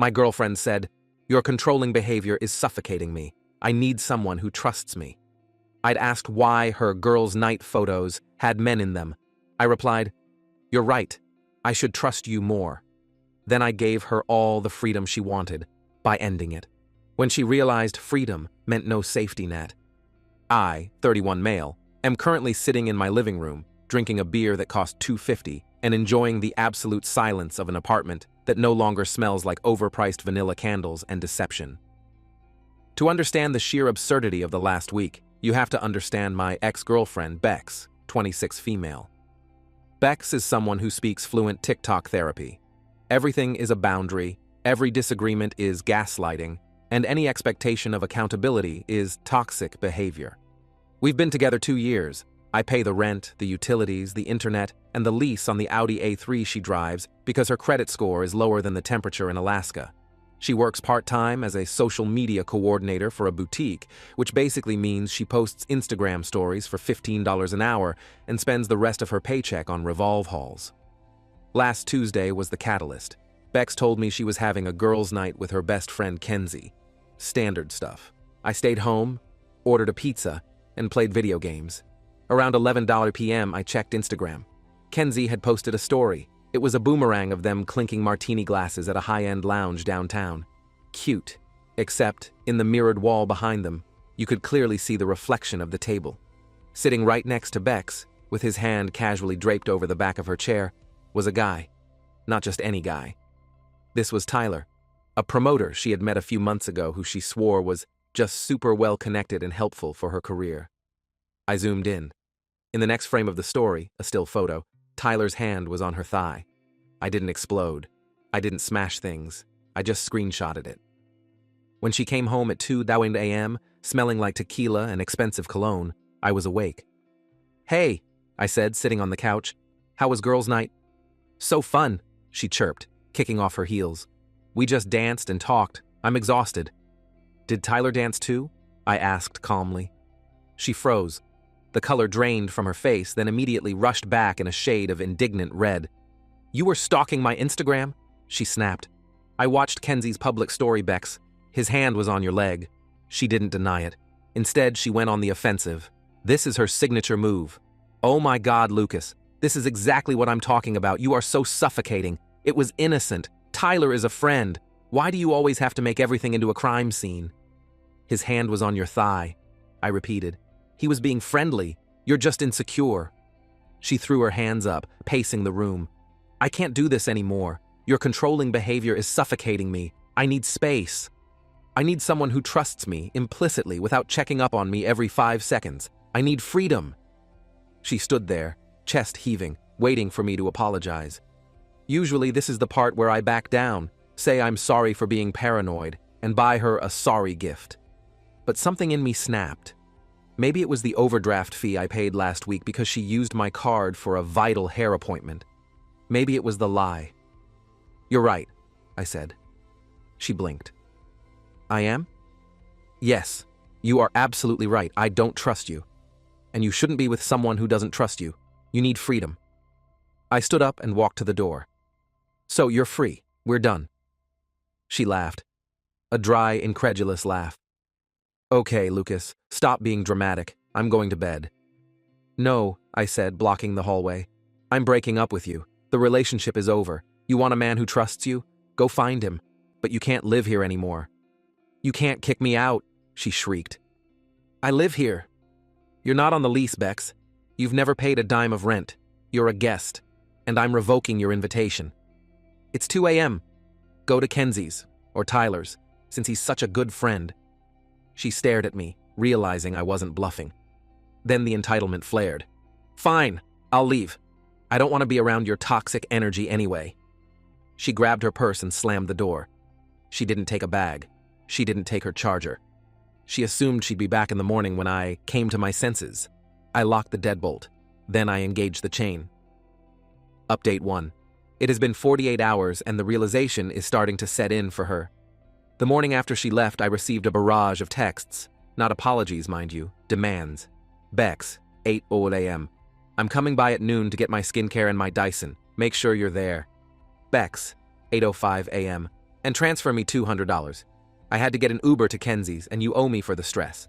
My girlfriend said, "Your controlling behavior is suffocating me. I need someone who trusts me." I'd asked why her girls' night photos had men in them. I replied, "You're right. I should trust you more." Then I gave her all the freedom she wanted by ending it. When she realized freedom meant no safety net. I, 31 male, am currently sitting in my living room, drinking a beer that cost $2.50 and enjoying the absolute silence of an apartment that no longer smells like overpriced vanilla candles and deception. To understand the sheer absurdity of the last week, you have to understand my ex-girlfriend, Bex, 26 female. Bex is someone who speaks fluent TikTok therapy. Everything is a boundary, every disagreement is gaslighting, and any expectation of accountability is toxic behavior. We've been together 2 years. I pay the rent, the utilities, the internet, and the lease on the Audi A3 she drives because her credit score is lower than the temperature in Alaska. She works part-time as a social media coordinator for a boutique, which basically means she posts Instagram stories for $15 an hour and spends the rest of her paycheck on Revolve hauls. Last Tuesday was the catalyst. Bex told me she was having a girls' night with her best friend Kenzie. Standard stuff. I stayed home, ordered a pizza, and played video games. Around 11 p.m. I checked Instagram. Kenzie had posted a story. It was a boomerang of them clinking martini glasses at a high-end lounge downtown. Cute. Except, in the mirrored wall behind them, you could clearly see the reflection of the table. Sitting right next to Bex, with his hand casually draped over the back of her chair, was a guy. Not just any guy. This was Tyler, a promoter she had met a few months ago who she swore was just super well-connected and helpful for her career. I zoomed in. In the next frame of the story, a still photo, Tyler's hand was on her thigh. I didn't explode. I didn't smash things. I just screenshotted it. When she came home at 2 a.m., smelling like tequila and expensive cologne, I was awake. "Hey," I said, sitting on the couch. "How was girls' night?" "So fun," she chirped, kicking off her heels. "We just danced and talked. I'm exhausted." "Did Tyler dance too?" I asked calmly. She froze. The color drained from her face, then immediately rushed back in a shade of indignant red. "You were stalking my Instagram?" she snapped. "I watched Kenzie's public story, Bex. His hand was on your leg." She didn't deny it. Instead, she went on the offensive. This is her signature move. "Oh my God, Lucas. This is exactly what I'm talking about. You are so suffocating. It was innocent. Tyler is a friend. Why do you always have to make everything into a crime scene?" "His hand was on your thigh," I repeated. "He was being friendly. You're just insecure." She threw her hands up, pacing the room. "I can't do this anymore. Your controlling behavior is suffocating me. I need space. I need someone who trusts me implicitly without checking up on me every 5 seconds. I need freedom." She stood there, chest heaving, waiting for me to apologize. Usually this is the part where I back down, say I'm sorry for being paranoid, and buy her a sorry gift. But something in me snapped. Maybe it was the overdraft fee I paid last week because she used my card for a vital hair appointment. Maybe it was the lie. "You're right," I said. She blinked. "I am?" "Yes, you are absolutely right. I don't trust you. And you shouldn't be with someone who doesn't trust you. You need freedom." I stood up and walked to the door. "So you're free. We're done." She laughed. A dry, incredulous laugh. "Okay, Lucas, stop being dramatic. I'm going to bed." "No," I said, blocking the hallway. "I'm breaking up with you. The relationship is over. You want a man who trusts you? Go find him. But you can't live here anymore." "You can't kick me out," she shrieked. "I live here." "You're not on the lease, Bex. You've never paid a dime of rent. You're a guest. And I'm revoking your invitation." "It's 2 a.m. Go to Kenzie's, or Tyler's, since he's such a good friend." She stared at me, realizing I wasn't bluffing. Then the entitlement flared. "Fine, I'll leave. I don't want to be around your toxic energy anyway." She grabbed her purse and slammed the door. She didn't take a bag. She didn't take her charger. She assumed she'd be back in the morning when I came to my senses. I locked the deadbolt. Then I engaged the chain. Update 1. It has been 48 hours and the realization is starting to set in for her. The morning after she left, I received a barrage of texts. Not apologies, mind you, demands. "Bex, 8 a.m. I'm coming by at noon to get my skincare and my Dyson. Make sure you're there." "Bex, 8:05 a.m. And transfer me $200. I had to get an Uber to Kenzie's, and you owe me for the stress.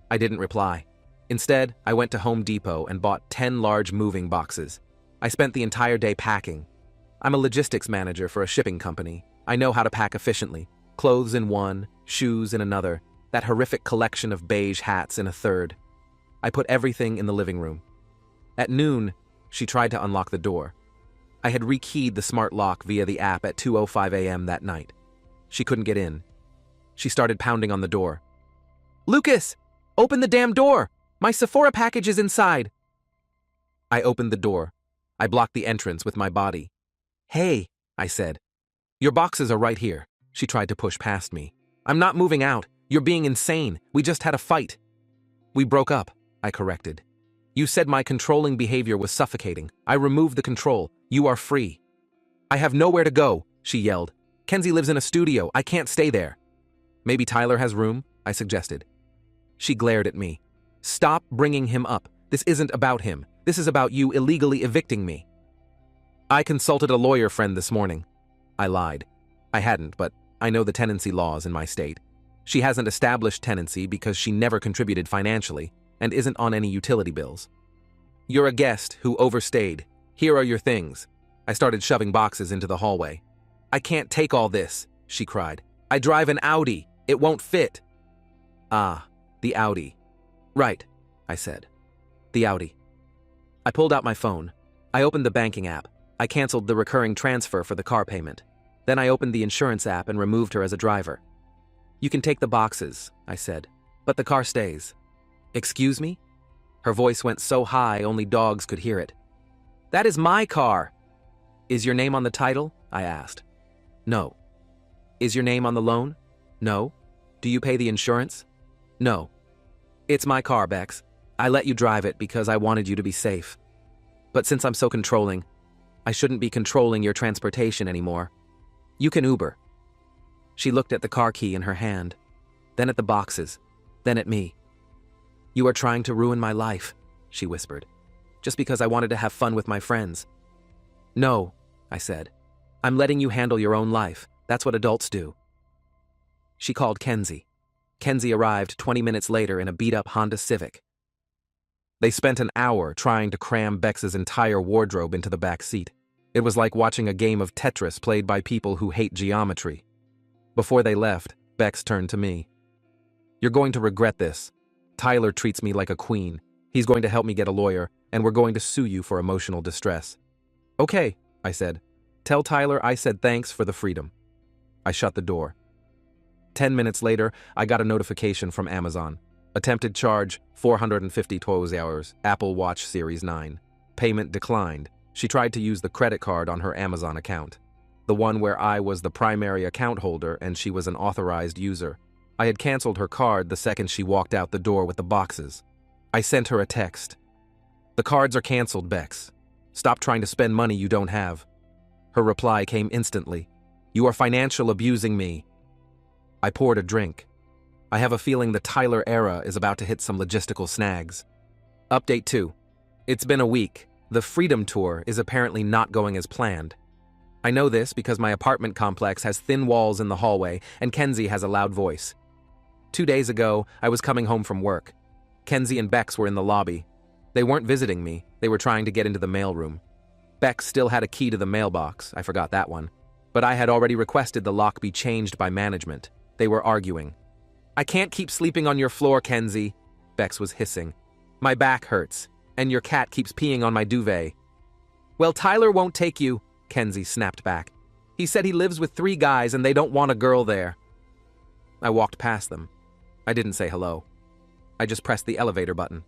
I didn't reply. Instead, I went to Home Depot and bought 10 large moving boxes. I spent the entire day packing. I'm a logistics manager for a shipping company. I know how to pack efficiently. Clothes in one, shoes in another, that horrific collection of beige hats in a third. I put everything in the living room. At noon, she tried to unlock the door. I had rekeyed the smart lock via the app at 2:05 a.m. that night. She couldn't get in. She started pounding on the door. "Lucas, open the damn door! My Sephora package is inside!" I opened the door. I blocked the entrance with my body. "Hey," I said. "Your boxes are right here." She tried to push past me. "I'm not moving out. You're being insane. We just had a fight." "We broke up," I corrected. "You said my controlling behavior was suffocating. I removed the control. You are free." "I have nowhere to go," she yelled. "Kenzie lives in a studio. I can't stay there." "Maybe Tyler has room," I suggested. She glared at me. "Stop bringing him up. This isn't about him. This is about you illegally evicting me." "I consulted a lawyer friend this morning." I lied. I hadn't, but I know the tenancy laws in my state. She hasn't established tenancy because she never contributed financially and isn't on any utility bills. "You're a guest who overstayed. Here are your things." I started shoving boxes into the hallway. "I can't take all this," she cried. "I drive an Audi. It won't fit." "Ah, the Audi." "Right," I said. "The Audi." I pulled out my phone. I opened the banking app. I canceled the recurring transfer for the car payment. Then I opened the insurance app and removed her as a driver. "You can take the boxes," I said, "but the car stays." "Excuse me?" Her voice went so high only dogs could hear it. "That is my car." "Is your name on the title?" I asked. "No." "Is your name on the loan?" "No." "Do you pay the insurance?" "No." "It's my car, Bex. I let you drive it because I wanted you to be safe. But since I'm so controlling, I shouldn't be controlling your transportation anymore. You can Uber." She looked at the car key in her hand, then at the boxes, then at me. "You are trying to ruin my life," she whispered, "just because I wanted to have fun with my friends." "No," I said. "I'm letting you handle your own life. That's what adults do." She called Kenzie. Kenzie arrived 20 minutes later in a beat-up Honda Civic. They spent an hour trying to cram Bex's entire wardrobe into the back seat. It was like watching a game of Tetris played by people who hate geometry. Before they left, Bex turned to me. "You're going to regret this. Tyler treats me like a queen. He's going to help me get a lawyer, and we're going to sue you for emotional distress." "Okay," I said. "Tell Tyler I said thanks for the freedom." I shut the door. 10 minutes later, I got a notification from Amazon. Attempted charge, 450 hours, Apple Watch Series 9. Payment declined. She tried to use the credit card on her Amazon account, the one where I was the primary account holder and she was an authorized user. I had canceled her card the second she walked out the door with the boxes. I sent her a text. "The cards are canceled, Bex. Stop trying to spend money you don't have." Her reply came instantly. "You are financial abusing me." I poured a drink. I have a feeling the Tyler era is about to hit some logistical snags. Update 2. It's been a week. The Freedom Tour is apparently not going as planned. I know this because my apartment complex has thin walls in the hallway and Kenzie has a loud voice. 2 days ago, I was coming home from work. Kenzie and Bex were in the lobby. They weren't visiting me, they were trying to get into the mailroom. Bex still had a key to the mailbox, I forgot that one. But I had already requested the lock be changed by management. They were arguing. "I can't keep sleeping on your floor, Kenzie," Bex was hissing. "My back hurts, and your cat keeps peeing on my duvet." "Well, Tyler won't take you," Kenzie snapped back. "He said he lives with 3 guys and they don't want a girl there." I walked past them. I didn't say hello. I just pressed the elevator button.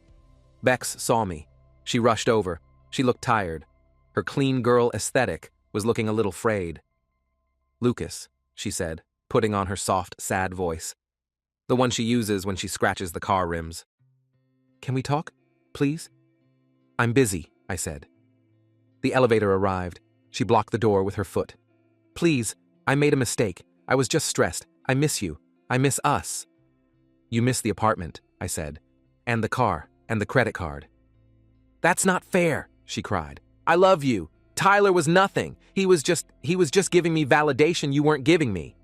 Bex saw me. She rushed over. She looked tired. Her clean girl aesthetic was looking a little frayed. "Lucas," she said, putting on her soft, sad voice. The one she uses when she scratches the car rims. "Can we talk, please?" "I'm busy," I said. The elevator arrived. She blocked the door with her foot. "Please, I made a mistake. I was just stressed. I miss you. I miss us." "You miss the apartment," I said. "And the car, and the credit card." "That's not fair," she cried. "I love you. Tyler was nothing. He was just giving me validation you weren't giving me."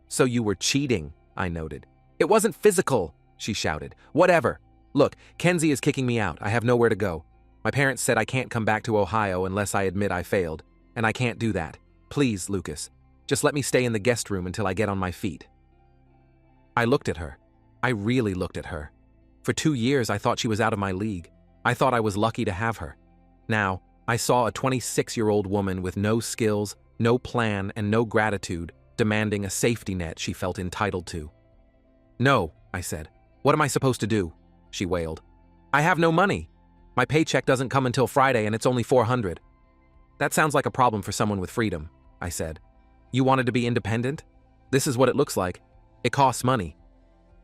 So you were cheating, I noted. It wasn't physical, she shouted. Whatever. Look, Kenzie is kicking me out. I have nowhere to go. My parents said I can't come back to Ohio unless I admit I failed, and I can't do that. Please, Lucas, just let me stay in the guest room until I get on my feet. I looked at her. I really looked at her. For 2 years, I thought she was out of my league. I thought I was lucky to have her. Now, I saw a 26-year-old woman with no skills, no plan, and no gratitude, demanding a safety net she felt entitled to. No, I said. What am I supposed to do? She wailed. I have no money. My paycheck doesn't come until Friday and it's only $400. That sounds like a problem for someone with freedom, I said. You wanted to be independent? This is what it looks like. It costs money.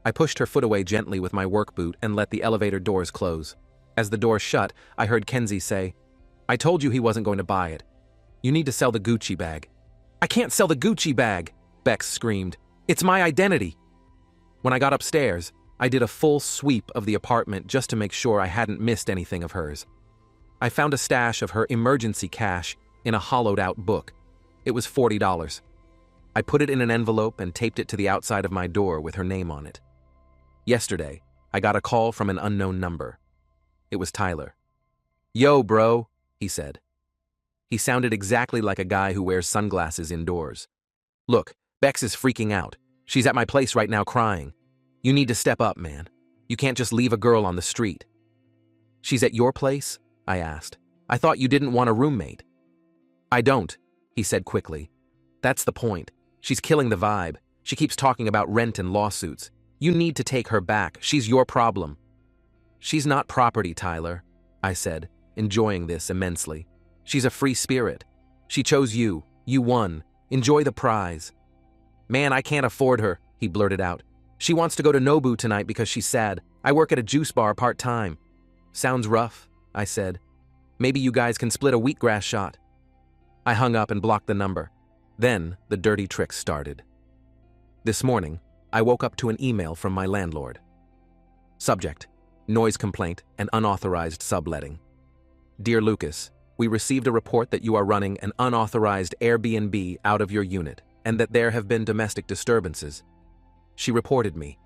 I pushed her foot away gently with my work boot and let the elevator doors close. As the door shut, I heard Kenzie say, I told you he wasn't going to buy it. You need to sell the Gucci bag. I can't sell the Gucci bag, Bex screamed. It's my identity. When I got upstairs, I did a full sweep of the apartment just to make sure I hadn't missed anything of hers. I found a stash of her emergency cash in a hollowed-out book. It was $40. I put it in an envelope and taped it to the outside of my door with her name on it. Yesterday, I got a call from an unknown number. It was Tyler. Yo, bro, he said. He sounded exactly like a guy who wears sunglasses indoors. Look, Bex is freaking out. She's at my place right now crying. You need to step up, man. You can't just leave a girl on the street. She's at your place? I asked. I thought you didn't want a roommate. I don't, he said quickly. That's the point. She's killing the vibe. She keeps talking about rent and lawsuits. You need to take her back. She's your problem. She's not property, Tyler, I said, enjoying this immensely. She's a free spirit. She chose you. You won. Enjoy the prize. Man, I can't afford her, he blurted out. She wants to go to Nobu tonight because she's sad. I work at a juice bar part-time. Sounds rough, I said. Maybe you guys can split a wheatgrass shot. I hung up and blocked the number. Then the dirty tricks started. This morning, I woke up to an email from my landlord. Subject: noise complaint and unauthorized subletting. Dear Lucas, we received a report that you are running an unauthorized Airbnb out of your unit and that there have been domestic disturbances. She reported me.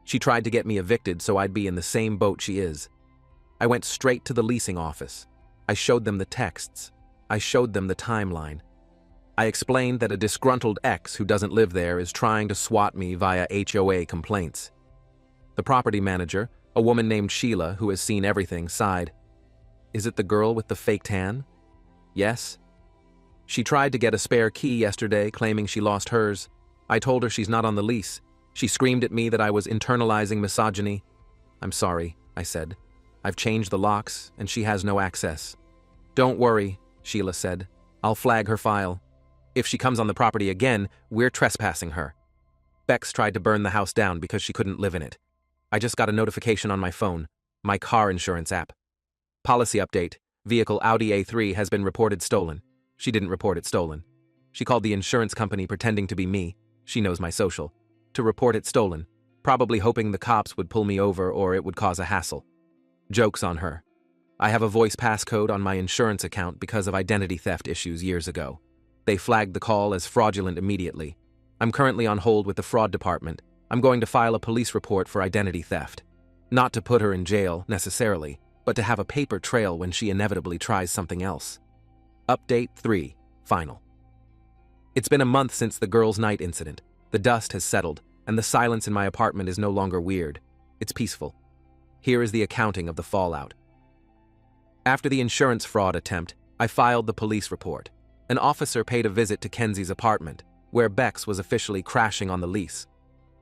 She tried to get me evicted so I'd be in the same boat she is. I went straight to the leasing office. I showed them the texts. I showed them the timeline. I explained that a disgruntled ex who doesn't live there is trying to swat me via HOA complaints. The property manager, a woman named Sheila who has seen everything, sighed. Is it the girl with the fake tan? Yes. She tried to get a spare key yesterday, claiming she lost hers. I told her she's not on the lease. She screamed at me that I was internalizing misogyny. I'm sorry, I said. I've changed the locks, and she has no access. Don't worry, Sheila said. I'll flag her file. If she comes on the property again, we're trespassing her. Bex tried to burn the house down because she couldn't live in it. I just got a notification on my phone, my car insurance app. Policy update. Vehicle Audi A3 has been reported stolen. She didn't report it stolen. She called the insurance company pretending to be me, she knows my social, to report it stolen, probably hoping the cops would pull me over or it would cause a hassle. Joke's on her. I have a voice passcode on my insurance account because of identity theft issues years ago. They flagged the call as fraudulent immediately. I'm currently on hold with the fraud department. I'm going to file a police report for identity theft. Not to put her in jail, necessarily, but to have a paper trail when she inevitably tries something else. Update 3. Final. It's been a month since the girls' night incident. The dust has settled, and the silence in my apartment is no longer weird. It's peaceful. Here is the accounting of the fallout. After the insurance fraud attempt, I filed the police report. An officer paid a visit to Kenzie's apartment, where Bex was officially crashing on the lease.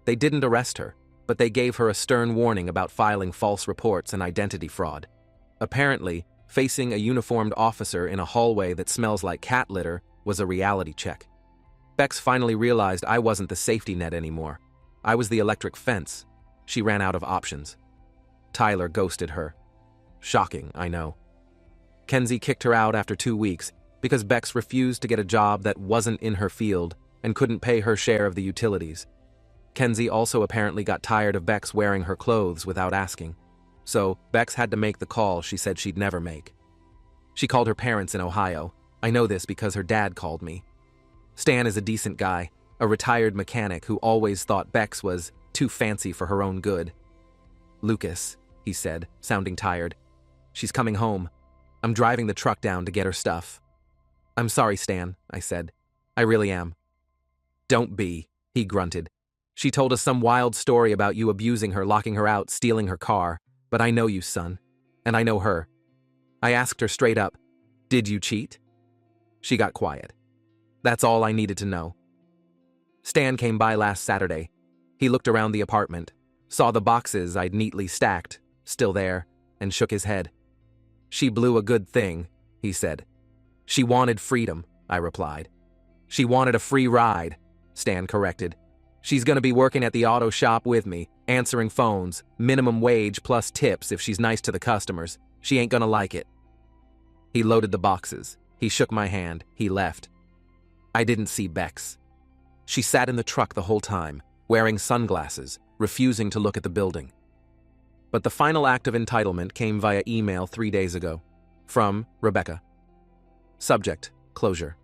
They didn't arrest her, but they gave her a stern warning about filing false reports and identity fraud. Apparently, facing a uniformed officer in a hallway that smells like cat litter was a reality check. Bex finally realized I wasn't the safety net anymore. I was the electric fence. She ran out of options. Tyler ghosted her. Shocking, I know. Kenzie kicked her out after 2 weeks because Bex refused to get a job that wasn't in her field and couldn't pay her share of the utilities. Kenzie also apparently got tired of Bex wearing her clothes without asking. So, Bex had to make the call she said she'd never make. She called her parents in Ohio. I know this because her dad called me. Stan is a decent guy, a retired mechanic who always thought Bex was too fancy for her own good. "Lucas," he said, sounding tired. "She's coming home. I'm driving the truck down to get her stuff." "I'm sorry, Stan," I said. "I really am." "Don't be," he grunted. "She told us some wild story about you abusing her, locking her out, stealing her car. But I know you, son. And I know her." I asked her straight up, "Did you cheat?" She got quiet. That's all I needed to know. Stan came by last Saturday. He looked around the apartment, saw the boxes I'd neatly stacked, still there, and shook his head. "She blew a good thing," he said. "She wanted freedom," I replied. "She wanted a free ride," Stan corrected. "She's gonna be working at the auto shop with me, answering phones, minimum wage plus tips if she's nice to the customers. She ain't gonna like it." He loaded the boxes. He shook my hand. He left. I didn't see Bex. She sat in the truck the whole time, wearing sunglasses, refusing to look at the building. But the final act of entitlement came via email 3 days ago. From Rebecca. Subject: closure.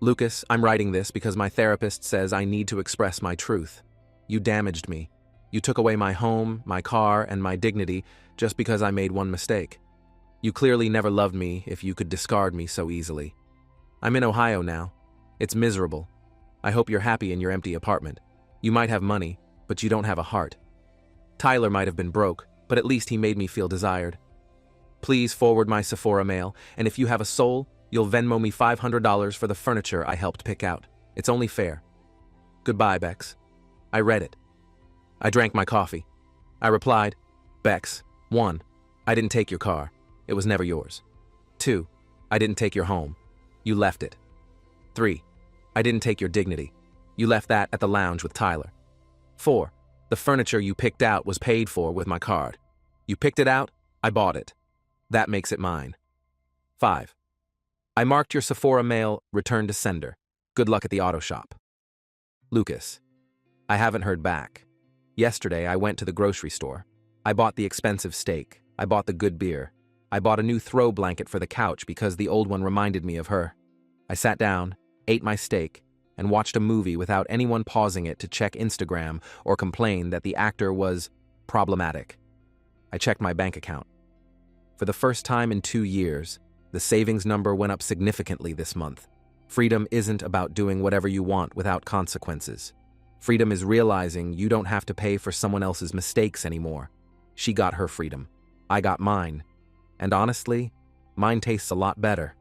"Lucas, I'm writing this because my therapist says I need to express my truth. You damaged me. You took away my home, my car, and my dignity just because I made one mistake. You clearly never loved me if you could discard me so easily. I'm in Ohio now. It's miserable. I hope you're happy in your empty apartment. You might have money, but you don't have a heart. Tyler might have been broke, but at least he made me feel desired. Please forward my Sephora mail, and if you have a soul, you'll Venmo me $500 for the furniture I helped pick out. It's only fair. Goodbye, Bex." I read it. I drank my coffee. I replied, "Bex, 1. I didn't take your car. It was never yours. 2. I didn't take your home. You left it. 3. I didn't take your dignity. You left that at the lounge with Tyler. 4. The furniture you picked out was paid for with my card. You picked it out, I bought it. That makes it mine. 5. I marked your Sephora mail return to sender. Good luck at the auto shop. Lucas." I haven't heard back. Yesterday, I went to the grocery store. I bought the expensive steak. I bought the good beer. I bought a new throw blanket for the couch because the old one reminded me of her. I sat down, ate my steak, and watched a movie without anyone pausing it to check Instagram or complain that the actor was problematic. I checked my bank account. For the first time in 2 years, the savings number went up significantly this month. Freedom isn't about doing whatever you want without consequences. Freedom is realizing you don't have to pay for someone else's mistakes anymore. She got her freedom. I got mine. And honestly, mine tastes a lot better.